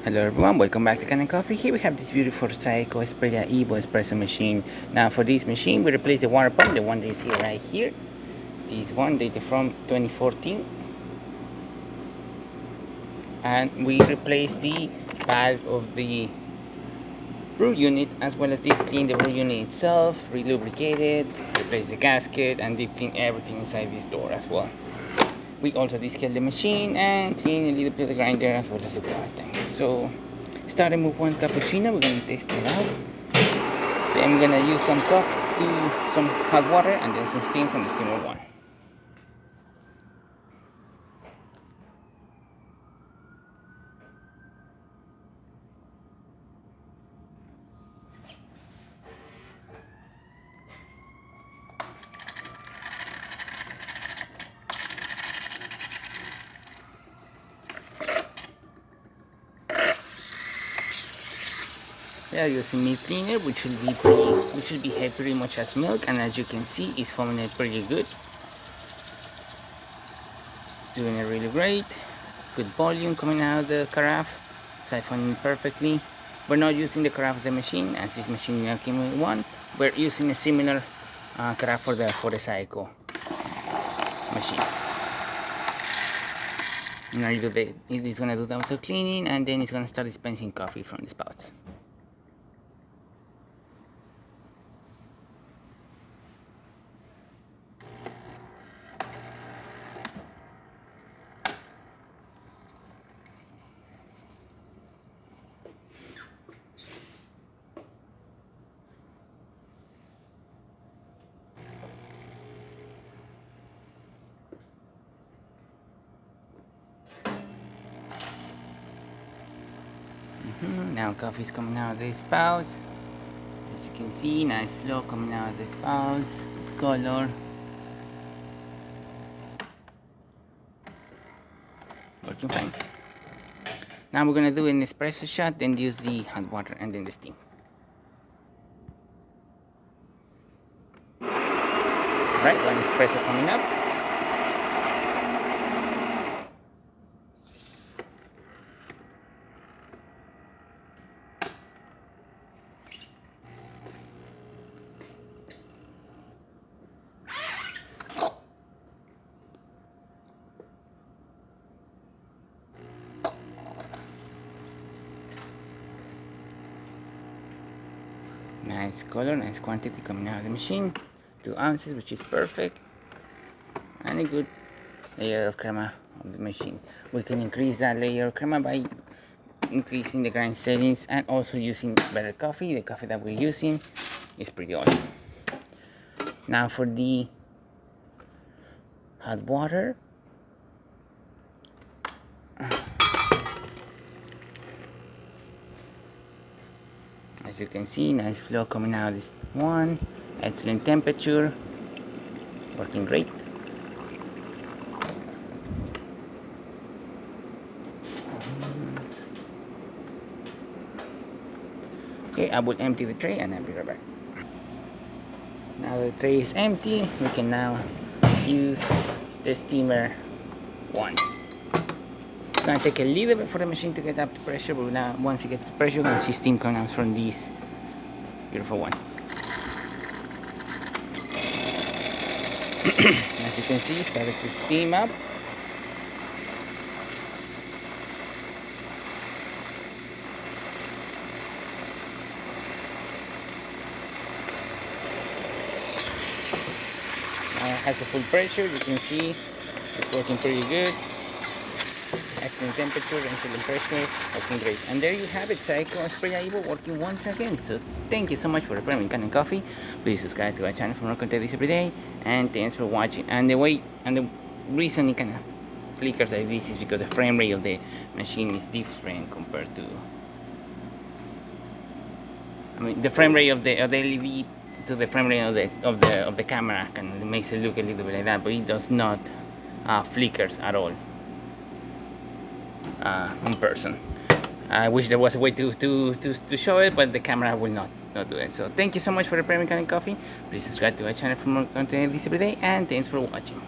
Hello everyone, welcome back to Kanen Coffee. Here we have this beautiful Saeco Espresso machine. Now for this machine we replace the water pump, the one that you see right here. This one dated from 2014. And we replace the valve of the brew unit as well as deep clean the brew unit itself, re-lubricate it, replace the gasket and deep clean everything inside this door as well. We also descale the machine and clean a little bit of the grinder as well as the water tank. So starting with one cappuccino, we're gonna test it out. Then we're gonna use some some hot water and then some steam from the steamer one. We are using milk cleaner, which should behave pretty much as milk, and as you can see, it's foaming it pretty good. It's doing it really great. Good volume coming out of the carafe, siphoning perfectly. We're not using the carafe of the machine, as this machine now came with one. We're using a similar carafe for the Saeco machine. In a little bit, it is gonna do the auto cleaning, and then it's gonna start dispensing coffee from the spouts. Now coffee is coming out of the spouts. As you can see, nice flow coming out of the spouts. Good color. Working fine. Now we're gonna do an espresso shot, then use the hot water and then the steam. Right, one espresso coming up. Nice color, nice quantity coming out of the machine. 2 ounces, which is perfect. And a good layer of crema of the machine. We can increase that layer of crema by increasing the grind settings and also using better coffee. The coffee that we're using is pretty awesome. Now for the hot water. As you can see, nice flow coming out of this one. Excellent temperature. Working great. Okay, I will empty the tray and I'll be right back. Now the tray is empty, we can now use the steamer one. It's gonna take a little bit for the machine to get up to pressure, but now once it gets pressure, you're gonna see steam coming out from this beautiful one. As you can see, it started to steam up. Has a full pressure, you can see it's working pretty good. Excellent temperature, excellent pressure, working great. And there you have it, Saeco Espresso working once again. So thank you so much for repairing Kanen Coffee. Please subscribe to our channel for more content every day. And thanks for watching. And the reason it kind of flickers like this is because the frame rate of the machine is different compared to, the frame rate of the LED to the frame rate of the camera kind of makes it look a little bit like that, but it does not flickers at all in person. I wish there was a way to show it, but the camera will not do it. So thank you so much for repairing Kanen Coffee. Please subscribe to our channel for more content this every day, and thanks for watching.